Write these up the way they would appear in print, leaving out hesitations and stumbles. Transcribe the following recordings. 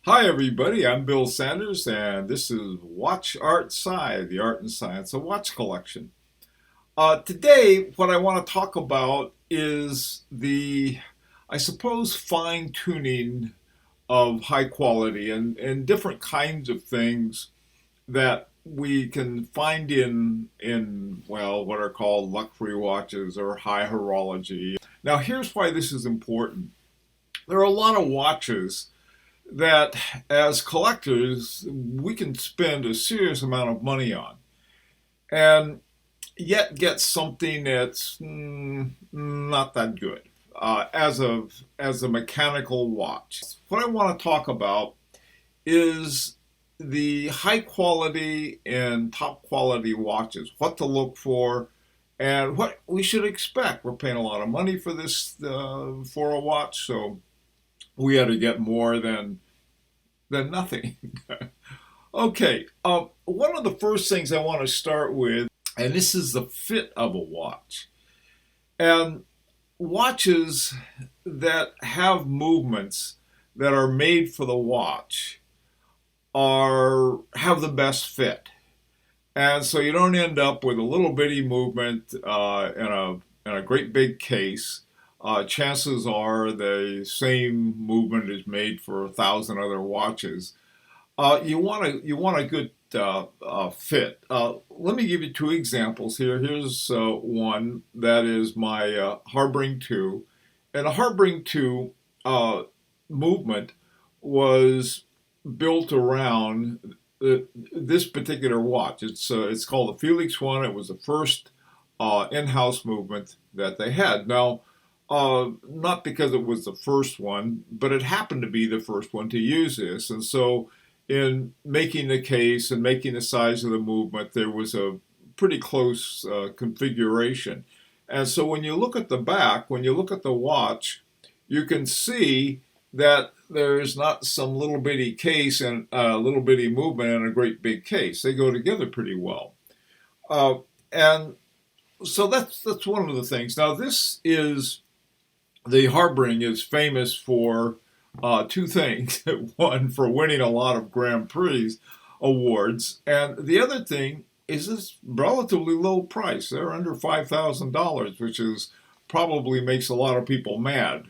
Hi everybody, I'm Bill Sanders and this is WatchArtSci, the art and science of watch collection. Today, what I want to talk about is I suppose, fine-tuning of high quality and different kinds of things that we can find in what are called luxury watches or high horology. Now, here's why this is important. There are a lot of watches that as collectors we can spend a serious amount of money on and yet get something that's not that good as a mechanical watch. What I want to talk about is the high quality and top quality watches, what to look for, and what we should expect. We're paying a lot of money for this for a watch, so we had to get more than nothing. Okay, one of the first things I want to start with, and this is the fit of a watch. And watches that have movements that are made for the watch have the best fit. And so you don't end up with a little bitty movement in a great big case. Chances are the same movement is made for 1,000 other watches. You want a good fit. Let me give you two examples here. Here's one that is my Harboring 2, and a Harboring 2 movement was built around this particular watch. It's called the Felix One. It was the first in-house movement that they had. Now, not because it was the first one, but it happened to be the first one to use this, and so in making the case and making the size of the movement, there was a pretty close configuration. And so when you look at the back, when you look at the watch, you can see that there's not some little bitty case and a little bitty movement and a great big case. They go together pretty well. And so that's one of the things. Now the Harboring is famous for two things. One, for winning a lot of Grand Prix awards, and the other thing is this relatively low price. They're under $5,000, which is probably makes a lot of people mad.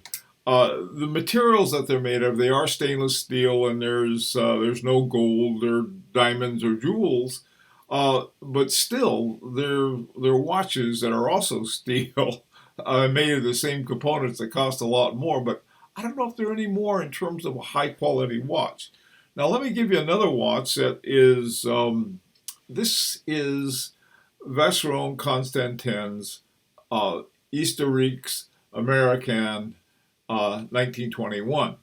The materials that they're made of, they are stainless steel, and there's no gold or diamonds or jewels, but still they're watches that are also steel, made of the same components that cost a lot more, but I don't know if there are any more in terms of a high quality watch. Now let me give you another watch that is, this is Vacheron Constantin's Historiques Americaine 1921.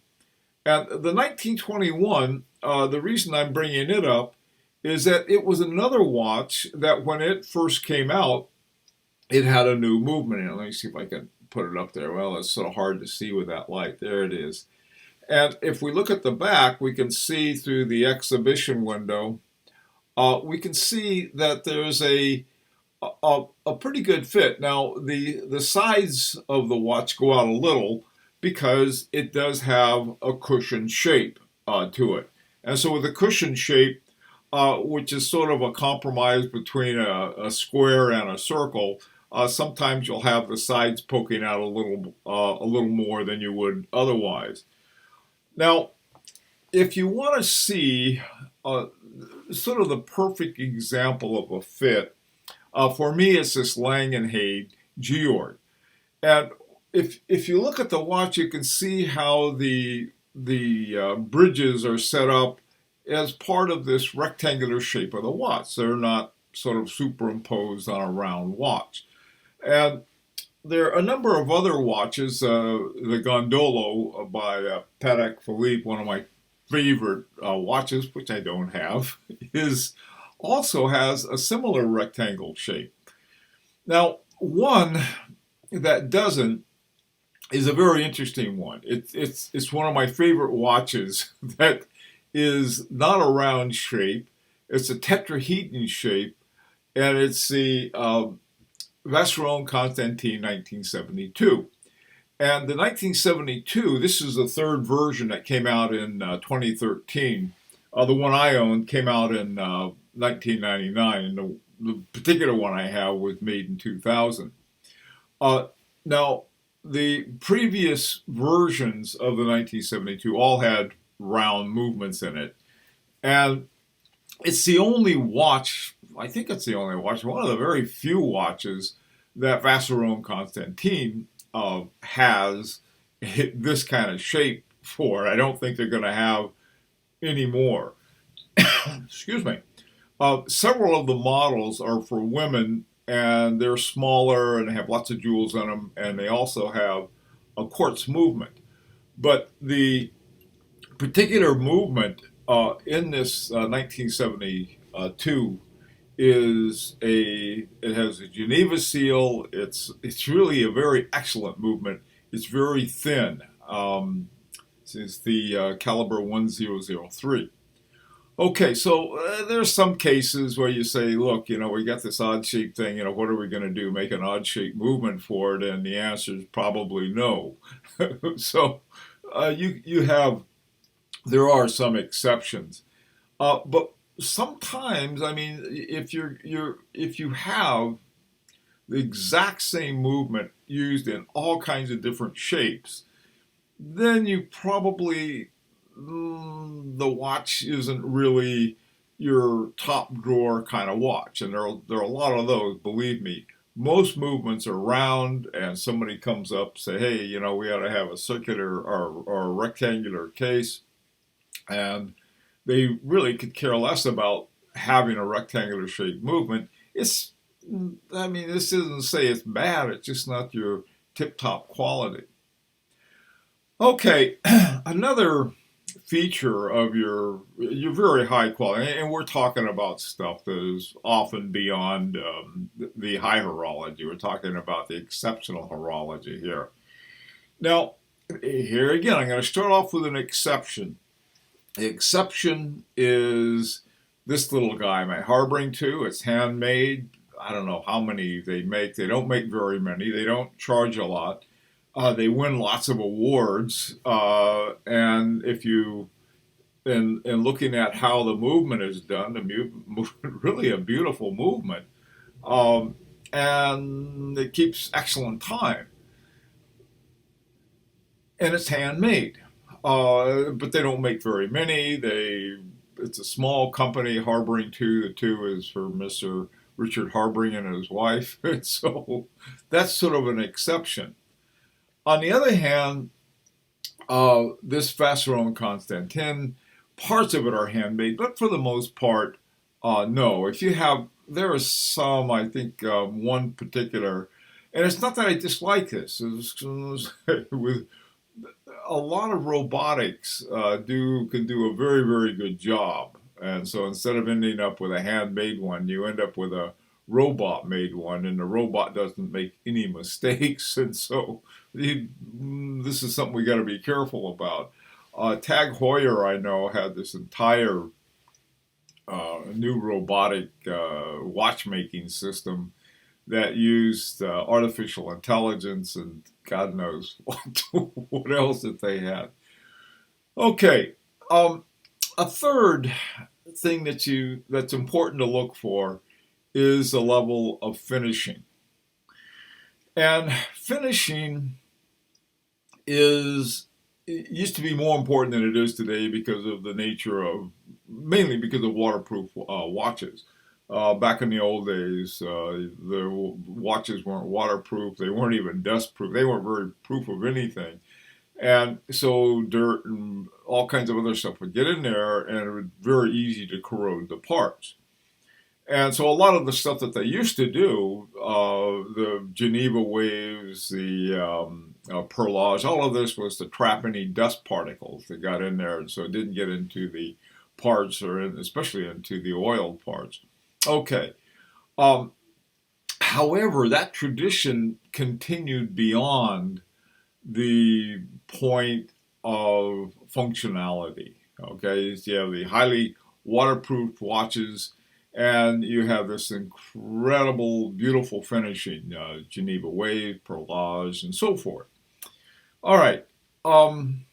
And the 1921, the reason I'm bringing it up is that it was another watch that when it first came out, it had a new movement in it. Let me see if I can put it up there. Well, it's sort of hard to see with that light. There it is. And if we look at the back, we can see through the exhibition window, we can see that there's a pretty good fit. Now, the sides of the watch go out a little because it does have a cushion shape to it. And so with the cushion shape, which is sort of a compromise between a square and a circle, sometimes you'll have the sides poking out a little more than you would otherwise. Now, if you want to see sort of the perfect example of a fit, for me it's this Langenhaid Georg. And if you look at the watch, you can see how the bridges are set up as part of this rectangular shape of the watch. They're not sort of superimposed on a round watch. And there are a number of other watches. The Gondolo by Patek Philippe, one of my favorite watches, which I don't have, also has a similar rectangle shape. Now, one that doesn't is a very interesting one. It's one of my favorite watches that is not a round shape. It's a tetrahedron shape, and it's the Vacheron Constantin 1972. And the 1972, this is the third version that came out in 2013. The one I owned came out in 1999, and the particular one I have was made in 2000. Uh, Now, the previous versions of the 1972 all had round movements in it. And it's the only watch, I think it's the only watch, one of the very few watches that Vacheron Constantin has this kind of shape for. I don't think they're going to have any more. Excuse me. Several of the models are for women, and they're smaller and have lots of jewels in them, and they also have a quartz movement. But the particular movement in this 1972 it has a Geneva seal. It's really a very excellent movement. It's very thin. It's the caliber 1003. Okay, so there's some cases where you say, look, we got this odd shape thing, what are we going to do? Make an odd shape movement for it? And the answer is probably no. So there are some exceptions. But sometimes, I mean, if you have the exact same movement used in all kinds of different shapes, then you probably the watch isn't really your top drawer kind of watch. And there are a lot of those, believe me. Most movements are round, and somebody comes up and say, hey, we ought to have a circular or a rectangular case. And they really could care less about having a rectangular shaped movement. This doesn't say it's bad, it's just not your tip-top quality. Okay, another feature of your very high quality, and we're talking about stuff that is often beyond the high horology. We're talking about the exceptional horology here. Now, here again, I'm going to start off with an exception. The exception is this little guy, my Harboring 2. It's handmade. I don't know how many they make. They don't make very many. They don't charge a lot. They win lots of awards. And if you, in looking at how the movement is done, really a beautiful movement. And it keeps excellent time. And it's handmade. But they don't make very many. It's a small company, Harboring 2. The 2 is for Mr. Richard Harboring and his wife. So that's sort of an exception. On the other hand, this Vacheron Constantin, parts of it are handmade, but for the most part, no. There is some, I think, one particular, and it's not that I dislike this. With a lot of robotics can do a very, very good job. And so instead of ending up with a handmade one, you end up with a robot-made one, and the robot doesn't make any mistakes. And so this is something we got to be careful about. Tag Heuer, I know, had this entire new robotic watchmaking system that used artificial intelligence and God knows what else that they had. Okay, a third thing that's important to look for is the level of finishing. And finishing it used to be more important than it is today because of the nature of, mainly because of waterproof watches. Back in the old days, the watches weren't waterproof. They weren't even dustproof. They weren't very proof of anything. And so dirt and all kinds of other stuff would get in there, and it was very easy to corrode the parts. And so a lot of the stuff that they used to do, the Geneva waves, the perlage, all of this was to trap any dust particles that got in there, so it didn't get into the parts, or especially into the oiled parts. Okay. However, that tradition continued beyond the point of functionality. Okay, so you have the highly waterproof watches, and you have this incredible, beautiful finishing, Geneva wave, perlage, and so forth. All right. Um,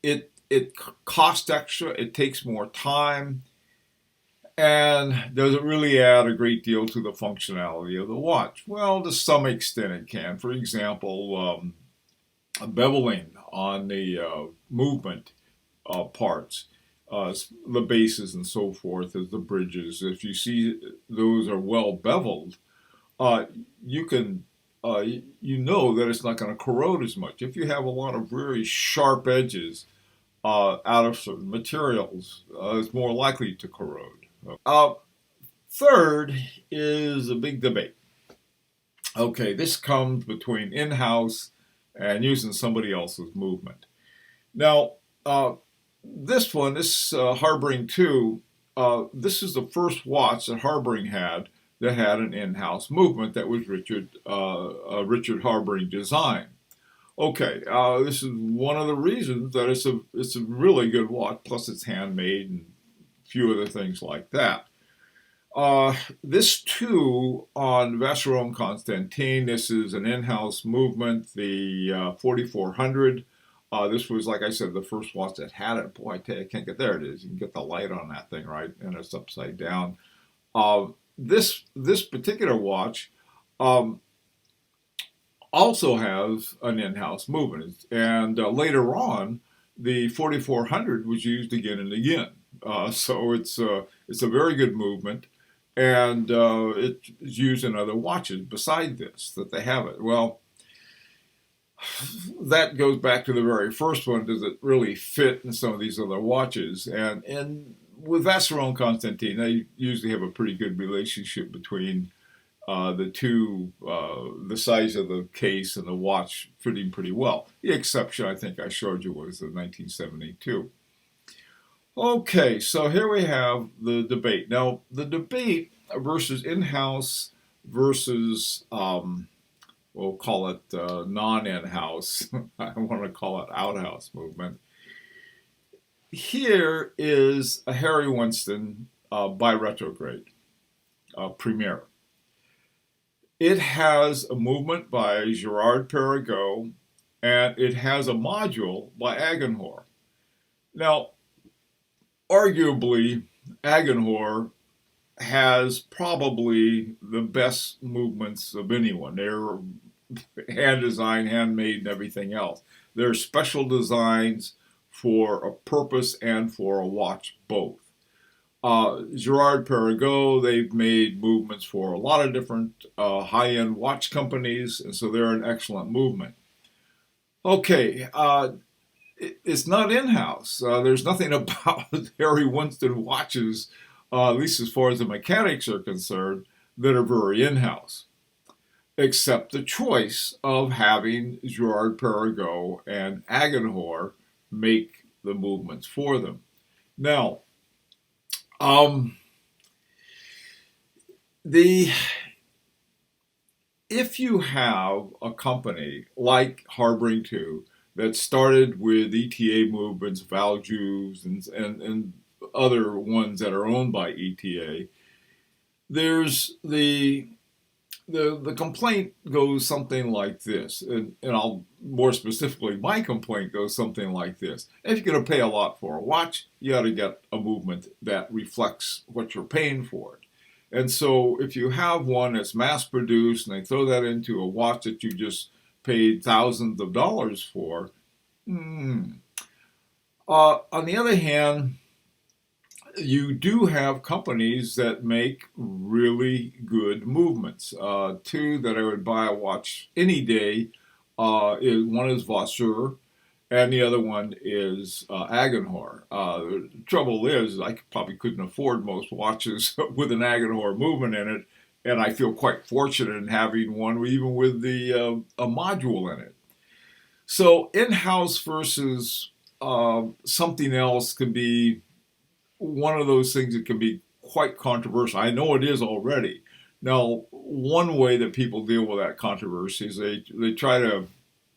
it costs extra. It takes more time, and does it really add a great deal to the functionality of the watch? Well, to some extent, it can. For example, beveling on the movement parts, the bases and so forth, as the bridges. If you see those are well beveled, uh, you can you know that it's not going to corrode as much. If you have a lot of very sharp edges out of certain materials, it's more likely to corrode. Uh, Third is a big debate. Okay, this comes between in-house and using somebody else's movement. Now, this Harboring 2, this is the first watch that Harboring had that had an in-house movement that was Richard Harboring design. Okay, this is one of the reasons that it's a really good watch. Plus, it's handmade and a few other things like that. This too on Vacheron Constantin. This is an in-house movement, the 4400. This was, like I said, the first watch that had it. Boy, I tell you, I can't get there. It is. You can get the light on that thing, right? And it's upside down. This particular watch um, also has an in-house movement, and later on, the 4400 was used again and again. So it's a very good movement, and it's used in other watches beside this that they have it. Well, that goes back to the very first one. Does it really fit in some of these other watches? And with Vacheron Constantin, they usually have a pretty good relationship between the two, the size of the case and the watch fitting pretty well. The exception, I think I showed you, was the 1972. Okay, so here we have the debate. Now, the debate versus in-house versus, we'll call it non-in-house. I want to call it outhouse movement. Here is a Harry Winston by Retrograde Premier. It has a movement by Girard-Perregaux, and it has a module by Agenhor. Now, arguably, Agenhor has probably the best movements of anyone. They're hand designed, handmade, and everything else. They're special designs for a purpose and for a watch both. Girard-Perregaux, they've made movements for a lot of different high-end watch companies, and so they're an excellent movement. Okay, it's not in-house. There's nothing about Harry Winston watches, at least as far as the mechanics are concerned, that are very in-house, except the choice of having Girard-Perregaux and Agenhor make the movements for them. Now, the if you have a company like Harboring 2 that started with ETA movements, Valjus, and other ones that are owned by ETA, there's the complaint goes something like this, and I'll more specifically, my complaint goes something like this. If you're going to pay a lot for a watch, you ought to get a movement that reflects what you're paying for it. And so if you have one that's mass produced and they throw that into a watch that you just paid thousands of dollars for, on the other hand, you do have companies that make really good movements. Two that I would buy a watch any day. One is Vasseur, and the other one is Agenhor. The trouble is, I probably couldn't afford most watches with an Agenhor movement in it, and I feel quite fortunate in having one even with the a module in it. So in-house versus something else can be one of those things that can be quite controversial. I know it is already. Now, one way that people deal with that controversy is they try to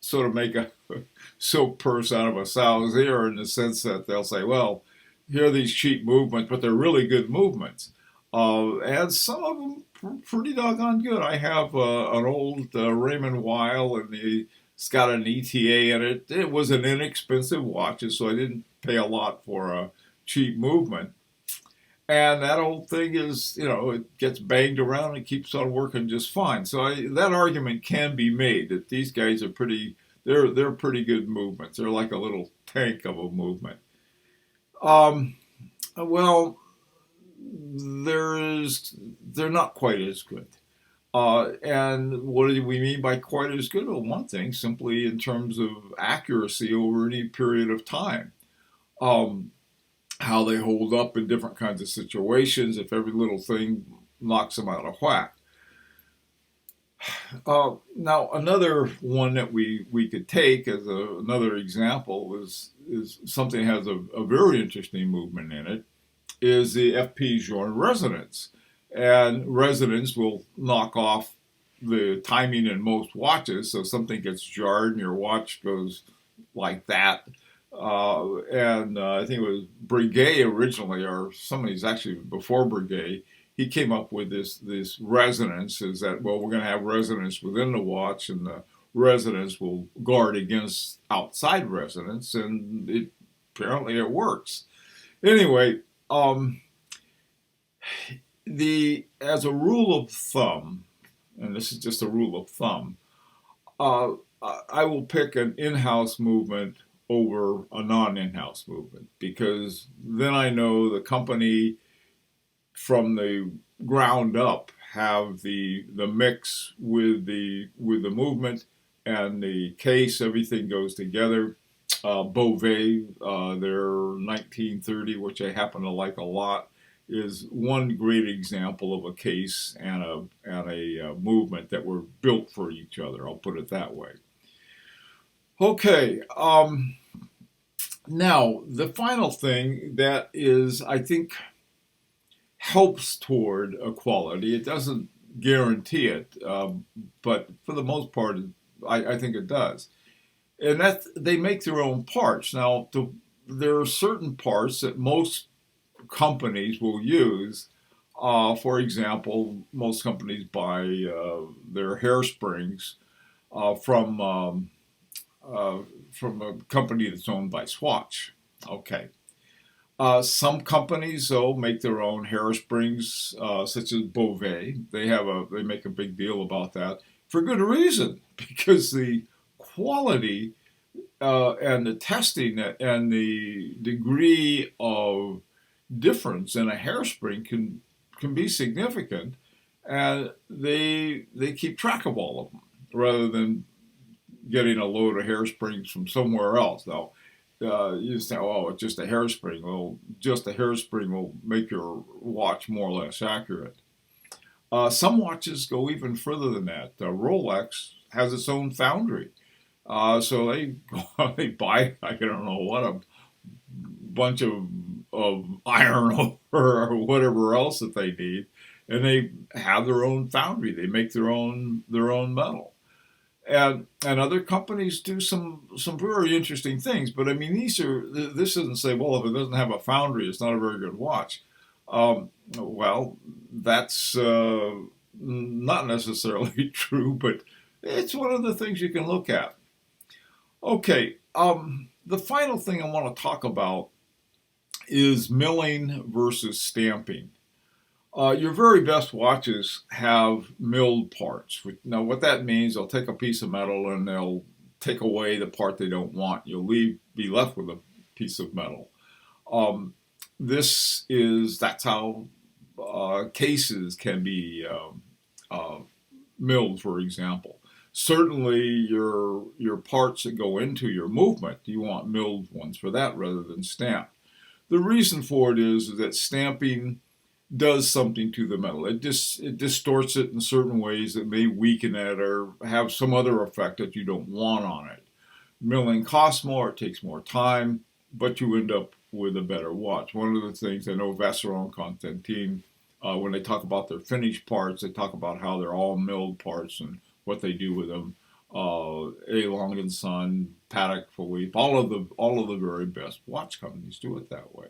sort of make a silk purse out of a sow's ear, in the sense that they'll say, well, here are these cheap movements, but they're really good movements. And some of them pretty doggone good. I have an old Raymond Weil in the It's got an ETA in it. It was an inexpensive watch, so I didn't pay a lot for a cheap movement. And that old thing is, it gets banged around and keeps on working just fine. So that argument can be made that these guys are they're pretty good movements. They're like a little tank of a movement. Well, they're not quite as good. And what do we mean by quite as good? Well, one thing, simply in terms of accuracy over any period of time. How they hold up in different kinds of situations, if every little thing knocks them out of whack. Now, another one that we could take as another example is something that has a very interesting movement in it, is the FP joint resonance. And resonance will knock off the timing in most watches, so something gets jarred and your watch goes like that. I think it was Breguet originally, or somebody's actually before Breguet, he came up with this resonance, is that, well, we're going to have resonance within the watch, and the resonance will guard against outside resonance, and apparently it works. Anyway, as a rule of thumb, and this is just a rule of thumb, I will pick an in-house movement over a non-in-house movement, because then I know the company from the ground up have the mix with the movement and the case. Everything goes together. Beauvais, their 1930, which I happen to like a lot, is one great example of a case and a movement that were built for each other. I'll put it that way. Okay. Now, the final thing that is, I think, helps toward equality. It doesn't guarantee it, but for the most part, I think it does. And that they make their own parts. Now, there are certain parts that most companies will use. For example, most companies buy their hairsprings from a company that's owned by Swatch. Okay. Some companies, though, make their own hairsprings, such as Beauvais. They make a big deal about that for good reason, because the quality and the testing and the degree of difference in a hairspring can be significant, and they keep track of all of them rather than getting a load of hairsprings from somewhere else. Now, you say, oh, it's just a hairspring. Well, just a hairspring will make your watch more or less accurate. Some watches go even further than that. Rolex has its own foundry. So they buy, I don't know what, a bunch of iron or whatever else that they need, and they have their own foundry. They make their own metal. And other companies do some very interesting things. But I mean, this doesn't say, well, if it doesn't have a foundry, it's not a very good watch. Well, that's not necessarily true, but it's one of the things you can look at. Okay, the final thing I want to talk about is milling versus stamping. Your very best watches have milled parts. Now, what that means, they'll take a piece of metal and they'll take away the part they don't want. You'll be left with a piece of metal. That's how cases can be milled, for example. Certainly, your parts that go into your movement, you want milled ones for that rather than stamped. The reason for it is that stamping does something to the metal. It distorts it in certain ways that may weaken it or have some other effect that you don't want on it. Milling costs more, it takes more time, but you end up with a better watch. One of the things I know Vacheron and Constantin, when they talk about their finished parts, they talk about how they're all milled parts and what they do with them. A. Lange & Son, Patek Philippe, all of the very best watch companies do it that way.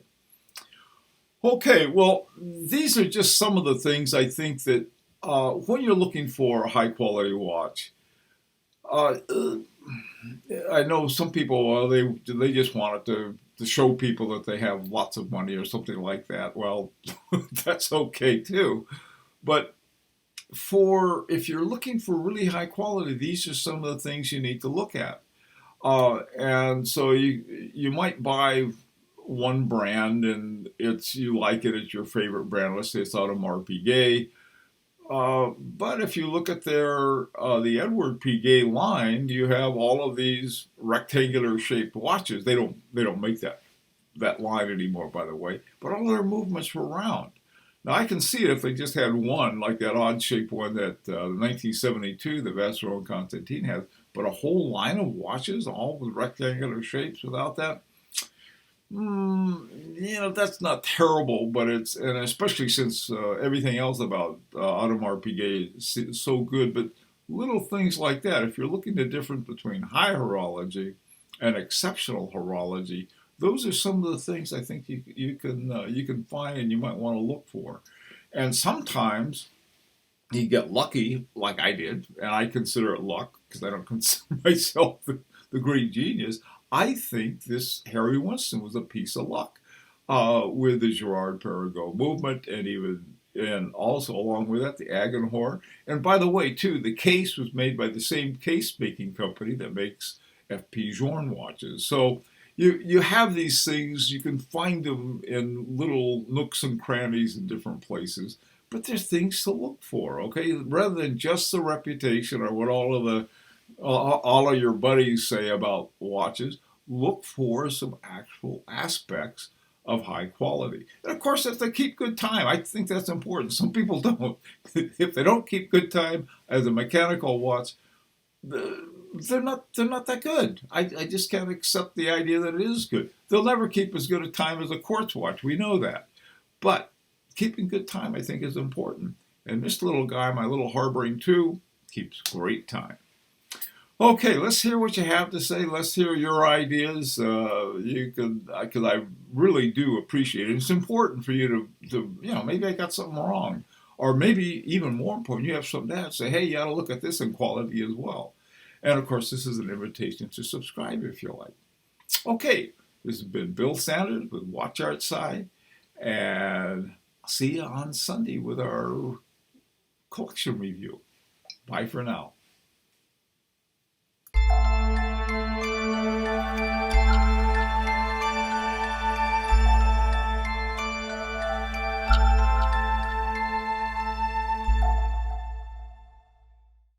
Okay, well, these are just some of the things I think that when you're looking for a high quality watch, I know some people, they just want it to show people that they have lots of money or something like that. Well, that's okay too. But for if you're looking for really high quality, these are some of the things you need to look at. And so you might buy one brand and you like it, it's your favorite brand. Let's say it's Audemars Piguet. But if you look at the Edward Piguet line, you have all of these rectangular shaped watches. They don't make that line anymore, by the way. But all their movements were round. Now I can see it if they just had one, like that odd shaped one that the 1972 the Vacheron Constantin has. But a whole line of watches, all with rectangular shapes, without that. That's not terrible, but and especially since everything else about Audemars Piguet is so good. But little things like that, if you're looking at the difference between high horology and exceptional horology, those are some of the things I think you can find and you might want to look for. And sometimes you get lucky, like I did, and I consider it luck because I don't consider myself the great genius. I think this Harry Winston was a piece of luck with the Girard-Perregaux movement, and also along with that the Agenhor. And by the way, too, the case was made by the same case making company that makes FP Journe watches. So you have these things, you can find them in little nooks and crannies in different places, but there's things to look for, okay? Rather than just the reputation or what all of your buddies say about watches, look for some actual aspects of high quality. And of course, if they keep good time, I think that's important. Some people don't. If they don't keep good time as a mechanical watch, they're not that good. I just can't accept the idea that it is good. They'll never keep as good a time as a quartz watch. We know that. But keeping good time, I think, is important. And this little guy, my little Harboring 2, keeps great time. Okay, let's hear what you have to say. Let's hear your ideas. Because I really do appreciate it. It's important for you to maybe I got something wrong. Or maybe even more important, you have something to add. Say, hey, you ought to look at this in quality as well. And of course, this is an invitation to subscribe if you like. Okay, this has been Bill Sanders with WatchArtSci. And I'll see you on Sunday with our collection review. Bye for now.